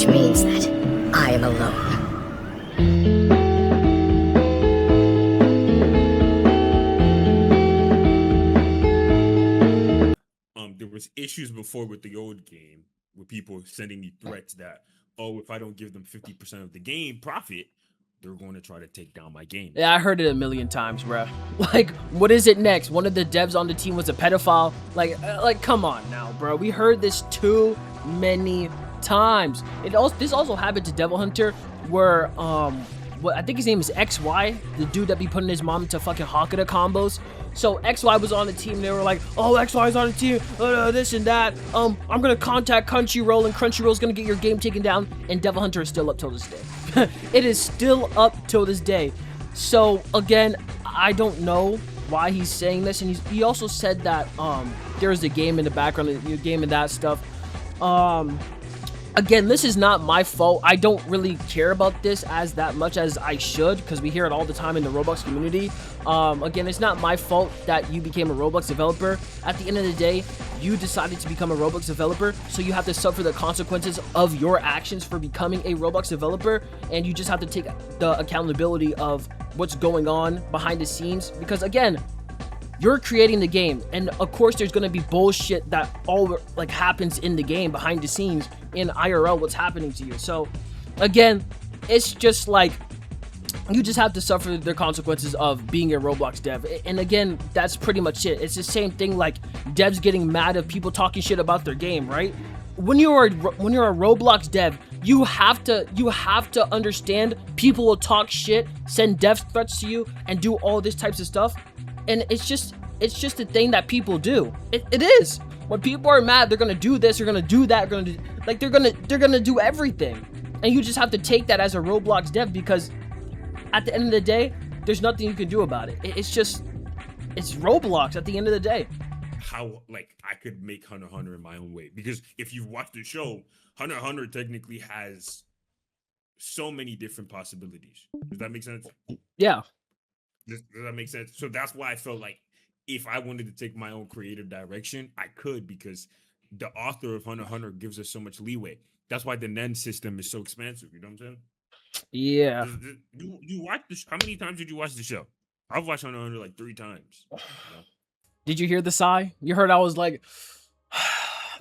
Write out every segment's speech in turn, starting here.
which means that I am alone. There was issues before with the old game with people sending me threats that, oh, if I don't give them 50% of the game profit, they're going to try to take down my game. Yeah, I heard it a million times, bro. Like, what is it next? One of the devs on the team was a pedophile. Like, come on now, bro. We heard this too many times. This also happened to Devil Hunter, where what I think his name is XY, the dude that be putting his mom into fucking Hakata combos. So XY was on the team. They were like, "Oh, XY's on the team. This and that. I'm gonna contact Crunchyroll, and Crunchyroll's gonna get your game taken down." And Devil Hunter is still up till this day. It is still up till this day. So again, I don't know why he's saying this, and he also said that there's a game in the background, a game and that stuff. Again, this is not my fault. I don't really care about this as that much as I should, because we hear it all the time in the Roblox community. Again, it's not my fault that you became a Roblox developer. At the end of the day, you decided to become a Roblox developer, so you have to suffer the consequences of your actions for becoming a Roblox developer, and you just have to take the accountability of what's going on behind the scenes, because again, you're creating the game, and of course there's going to be bullshit that all like happens in the game behind the scenes in IRL, what's happening to you. So again, it's just like you just have to suffer the consequences of being a Roblox dev. And again, that's pretty much it. It's the same thing like devs getting mad at people talking shit about their game, right? When you're a Roblox dev, you have to understand people will talk shit, send death threats to you, and do all this types of stuff. And it's just a thing that people do. It is. When people are mad, they're gonna do this, they're gonna do that, they're gonna do everything. And you just have to take that as a Roblox dev, because at the end of the day, there's nothing you can do about it. It's Roblox at the end of the day. How, like, I could make Hunter x Hunter in my own way, because if you've watched the show, Hunter x Hunter technically has so many different possibilities. Does that make sense? Yeah. Does that make sense? So that's why I felt like if I wanted to take my own creative direction, I could, because the author of Hunter x Hunter gives us so much leeway. That's why the Nen system is so expansive. You know what I'm saying? Yeah. You watch this? How many times did you watch the show? I've watched Hunter x Hunter like 3 times. You know? Did you hear the sigh? You heard I was like,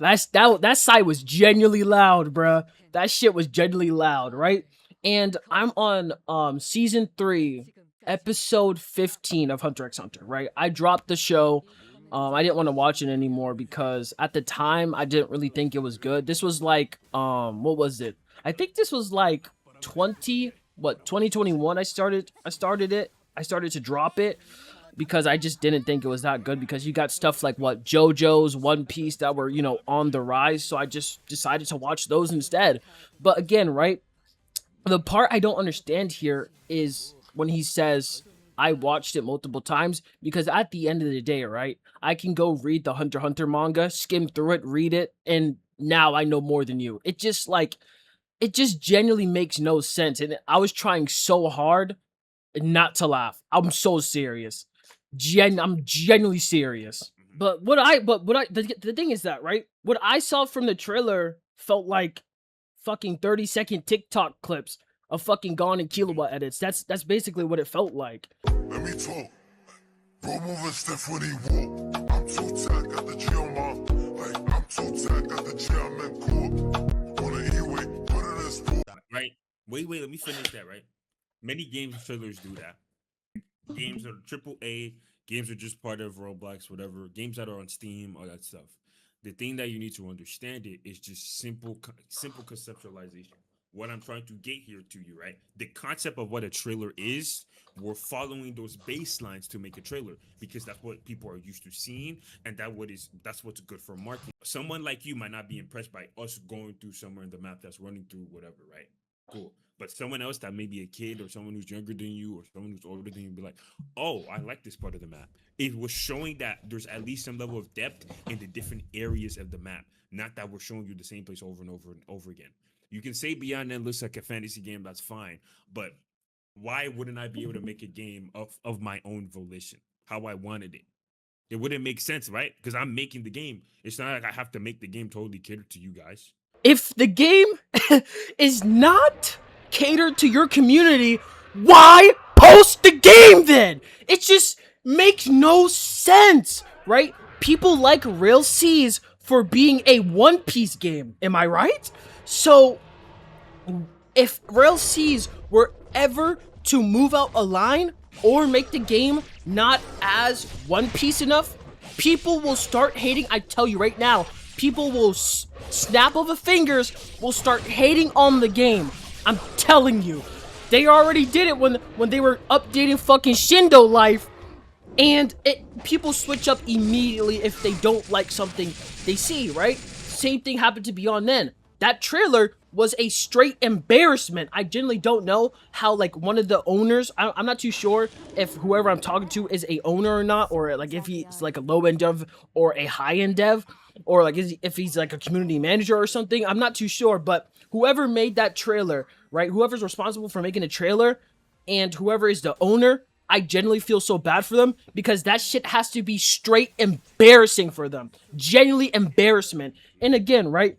that sigh was genuinely loud, bruh. That shit was genuinely loud, right? And I'm on season 3, episode 15 of Hunter x Hunter, right? I dropped the show. I didn't want to watch it anymore because at the time I didn't really think it was good. This was like what was it? I think this was like 2021 I started to drop it because I just didn't think it was that good, because you got stuff like what JoJo's, One Piece that were, you know, on the rise, so I just decided to watch those instead. But again, right? The part I don't understand here is when he says, I watched it multiple times, because at the end of the day, right, I can go read the Hunter x Hunter manga, skim through it, read it, and now I know more than you. It just genuinely makes no sense. And I was trying so hard not to laugh. I'm so serious. I'm genuinely serious. But the thing is that, right, what I saw from the trailer felt like fucking 30-second TikTok clips of fucking Gone in Kilowatt edits. That's basically what it felt like. Let me talk. Bro moving stiff when he walk. I'm too tight, got the G on my. Like, I'm too tight, got the G, I'm in court. On the E-way, put it in sport. Right? Wait, let me finish that, right? Many games trailers do that. Games that are AAA, games are just part of Roblox, whatever. Games that are on Steam, all that stuff. The thing that you need to understand it is just simple conceptualization. What I'm trying to get here to you, right? The concept of what a trailer is, we're following those baselines to make a trailer, because that's what people are used to seeing, and that's what's good for marketing. Someone like you might not be impressed by us going through somewhere in the map that's running through whatever, right? Cool. But someone else that may be a kid or someone who's younger than you or someone who's older than you be like, oh, I like this part of the map. It was showing that there's at least some level of depth in the different areas of the map, not that we're showing you the same place over and over and over again. You can say Beyond Nen looks like a fantasy game, that's fine. But why wouldn't I be able to make a game of my own volition, how I wanted it? It wouldn't make sense, right? Because I'm making the game. It's not like I have to make the game totally cater to you guys. if the game is not catered to your community, why post the game then? It just makes no sense, right? People like Rail C's for being a One Piece game, am I right? So, if Rail C's were ever to move out a line or make the game not as One Piece enough, people will start hating. I tell you right now, people will snap of the fingers, will start hating on the game. I'm telling you. They already did it when they were updating fucking Shindo Life, and people switch up immediately if they don't like something they see, right? Same thing happened to Beyond Nen. That trailer was a straight embarrassment. I generally don't know how, like, one of the owners, I'm not too sure if whoever I'm talking to is a owner or not, or like if he's like a low-end dev or a high-end dev, or like if he's like a community manager or something. I'm not too sure, but whoever made that trailer, right, whoever's responsible for making a trailer and whoever is the owner, I genuinely feel so bad for them, because that shit has to be straight embarrassing for them. Genuinely embarrassment. And again, right,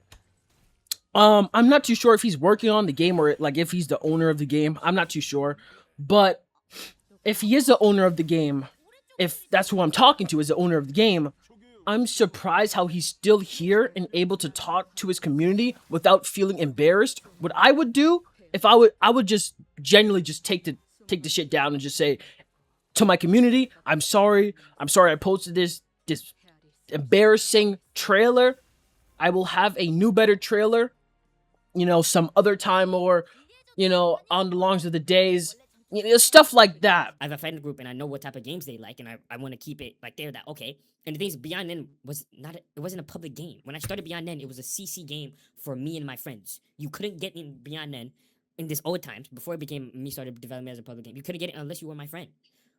I'm not too sure if he's working on the game or like if he's the owner of the game. I'm not too sure. But if he is the owner of the game, if that's who I'm talking to is the owner of the game, I'm surprised how he's still here and able to talk to his community without feeling embarrassed. What I would do, if I would just genuinely just take the shit down and just say to my community, I'm sorry I posted this embarrassing trailer. I will have a new better trailer, you know, some other time, or, you know, on the longs of the days, you know, stuff like that. I have a friend group and I know what type of games they like, and I want to keep it like they're that okay. And the thing is, Beyond Nen it wasn't a public game. When I started Beyond Nen, it was a CC game for me and my friends. You couldn't get in Beyond Nen in this old times, before it became me started developing it as a public game. You couldn't get it unless you were my friend.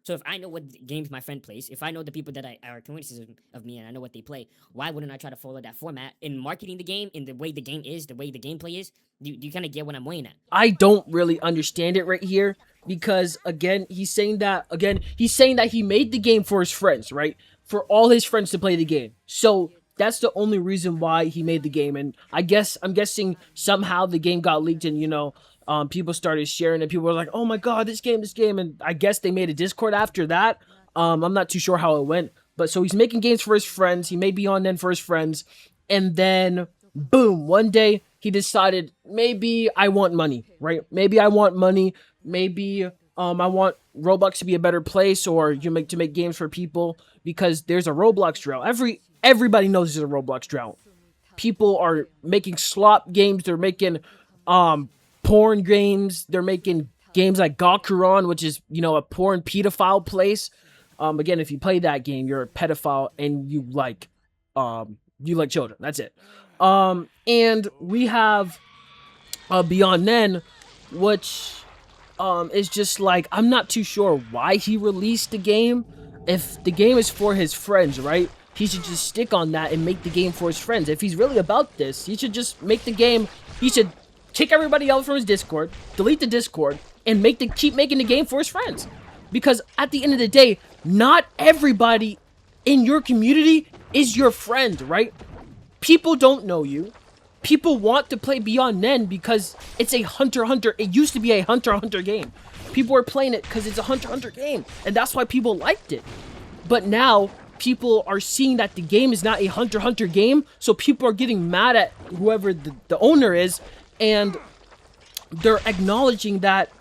So if I know what games my friend plays, if I know the people that are communities of me and I know what they play, why wouldn't I try to follow that format in marketing the game, in the way the game is, the way the gameplay is? You kind of get what I'm weighing at. I don't really understand it right here, because again, he's saying that he made the game for his friends, right? For all his friends to play the game. So that's the only reason why he made the game. And I'm guessing somehow the game got leaked, and, you know, people started sharing it. People were like, oh my god, this game. And I guess they made a Discord after that. I'm not too sure how it went. But so he's making games for his friends. He made Beyond Nen for his friends. And then, boom, one day he decided, maybe I want money, right? Maybe I want money. Maybe I want Roblox to be a better place, or to make games for people, because there's a Roblox drought. Everybody knows there's a Roblox drought. People are making slop games. They're making porn games. They're making games like Gakuran, which is, you know, a porn pedophile place. Again, if you play that game, you're a pedophile and you like children. That's it. And we have Beyond Nen, which is just like, I'm not too sure why he released the game. If the game is for his friends, right, he should just stick on that and make the game for his friends. If he's really about this, he should just make the game. He should kick everybody out from his Discord, delete the Discord, and keep making the game for his friends. Because at the end of the day, not everybody in your community is your friend, right? People don't know you. People want to play Beyond Nen because it's a Hunter x Hunter. It used to be a Hunter x Hunter game. People are playing it because it's a Hunter x Hunter game, and that's why people liked it. But now, people are seeing that the game is not a Hunter x Hunter game, so people are getting mad at whoever the owner is, and they're acknowledging that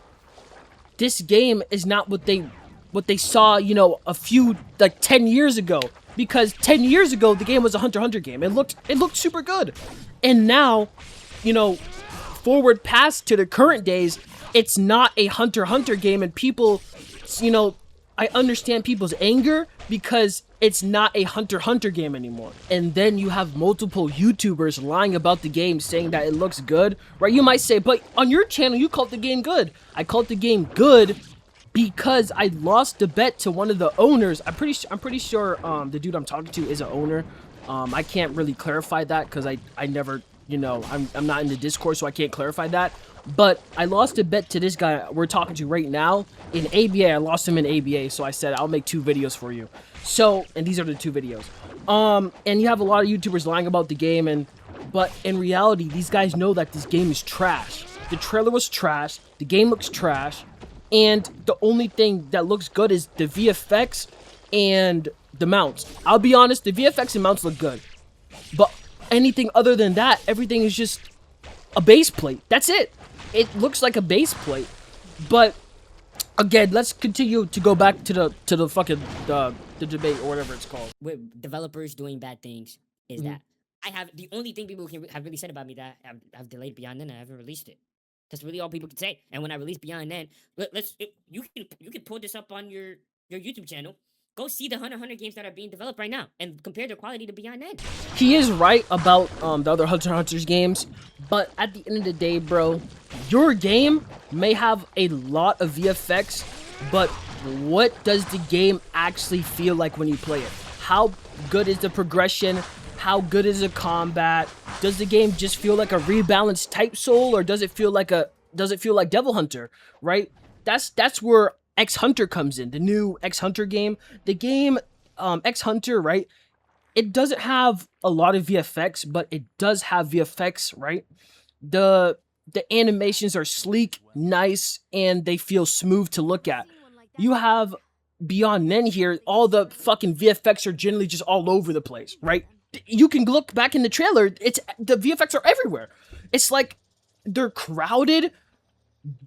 this game is not what they saw, you know, 10 years ago. Because 10 years ago, the game was a Hunter x Hunter game. It looked super good. And now, you know, forward past to the current days, it's not a Hunter x Hunter game, and people, you know, I understand people's anger because it's not a Hunter x Hunter game anymore. And then you have multiple YouTubers lying about the game, saying that it looks good, right? You might say, but on your channel, you called the game good. I called the game good because I lost the bet to one of the owners. I'm pretty sure the dude I'm talking to is an owner. I can't really clarify that because I never, you know, I'm not in the Discord, so I can't clarify that. But I lost a bet to this guy we're talking to right now in ABA. I lost him in ABA, so I said I'll make 2 videos for you. So, and these are the 2 videos. And you have a lot of YouTubers lying about the game, and But in reality, these guys know that this game is trash. The trailer was trash, the game looks trash, and the only thing that looks good is the VFX and the mounts. I'll be honest, the VFX and mounts look good. But anything other than that, everything is just a base plate. That's it. It looks like a base plate. But again, let's continue to go back to the fucking the debate or whatever it's called. With developers doing bad things is Mhm. that I have the only thing people can have really said about me that I've delayed Beyond Nen and I haven't released it. That's really all people can say. And when I release Beyond Nen, you can pull this up on your YouTube channel. Go see the 100 games that are being developed right now and compare their quality to Beyond Nen. He is right about the other Hunter x Hunter's games, but at the end of the day, bro, your game may have a lot of VFX, but what does the game actually feel like when you play it? How good is the progression? How good is the combat? Does the game just feel like a rebalanced Type Soul, or does it feel like Devil Hunter, right? That's where X Hunter comes in, the new X Hunter game. The game X Hunter, right? It doesn't have a lot of VFX, but it does have VFX, right? The animations are sleek, nice, and they feel smooth to look at. You have Beyond Nen here, all the fucking VFX are generally just all over the place, right? You can look back in the trailer, the VFX are everywhere. It's like they're crowded,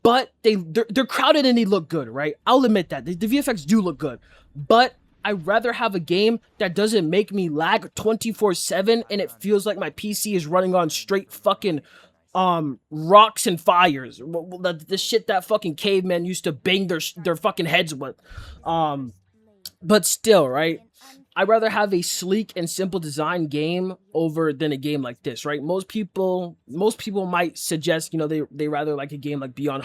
but they're crowded and they look good, right? I'll admit that. The VFX do look good, but I'd rather have a game that doesn't make me lag 24/7 and it feels like my PC is running on straight fucking rocks and fires. The shit that fucking cavemen used to bang their fucking heads with. But still, right? I'd rather have a sleek and simple design game over than a game like this, right? Most people might suggest, you know, they rather like a game like Beyond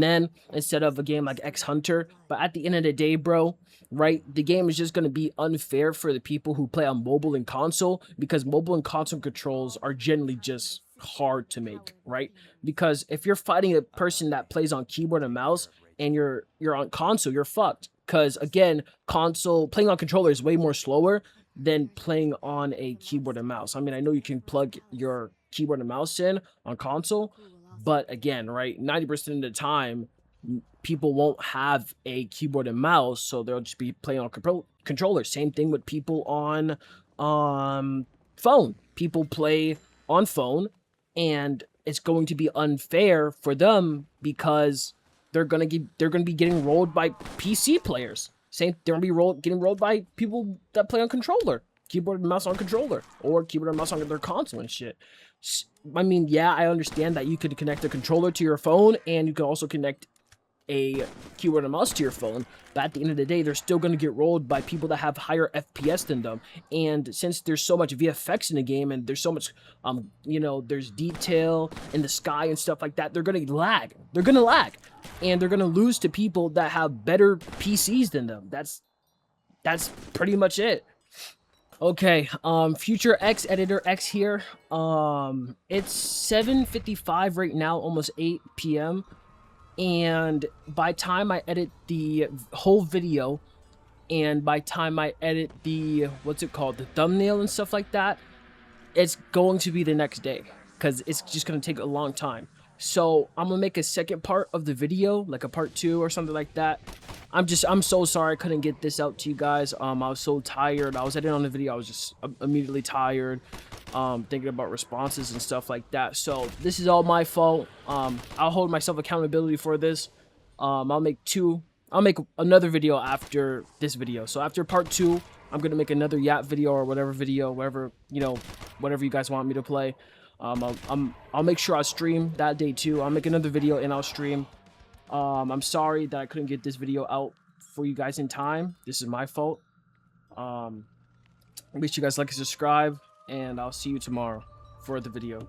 Nen instead of a game like X Hunter. But at the end of the day, bro, right, the game is just going to be unfair for the people who play on mobile and console, because mobile and console controls are generally just hard to make, right? Because if you're fighting a person that plays on keyboard and mouse and you're on console, you're fucked. Because again, playing on controller is way more slower than playing on a keyboard and mouse. I mean, I know you can plug your keyboard and mouse in on console, but again, right, 90% of the time, people won't have a keyboard and mouse, so they'll just be playing on controller. Same thing with people on phone. People play on phone, and it's going to be unfair for them because they're gonna be getting rolled by PC players. They're gonna be getting rolled by people that play on controller, keyboard and mouse on controller, or keyboard and mouse on their console and shit. I mean, yeah, I understand that you could connect a controller to your phone, and you could also connect a keyboard and mouse to your phone, but at the end of the day, they're still going to get rolled by people that have higher FPS than them. And since there's so much VFX in the game, and there's so much, you know, there's detail in the sky and stuff like that, they're going to lag. They're going to lag, and they're going to lose to people that have better PCs than them. That's pretty much it. Okay, Future X Editor X here. It's 7:55 right now, almost 8 p.m. And by time I edit the whole video, and by time I edit the, what's it called, the thumbnail and stuff like that, it's going to be the next day, because it's just going to take a long time. So I'm going to make a second part of the video, like a part 2 or something like that. I'm so sorry I couldn't get this out to you guys. I was so tired. I was editing on the video. I was just immediately tired, thinking about responses and stuff like that. So this is all my fault. I'll hold myself accountability for this. I'll make another video after this video. So after part 2, I'm gonna make another Yap video or whatever video, whatever you guys want me to play. I'll make sure I stream that day too. I'll make another video and I'll stream. I'm sorry that I couldn't get this video out for you guys in time. This is my fault. Make sure you guys like and subscribe, and I'll see you tomorrow for the video.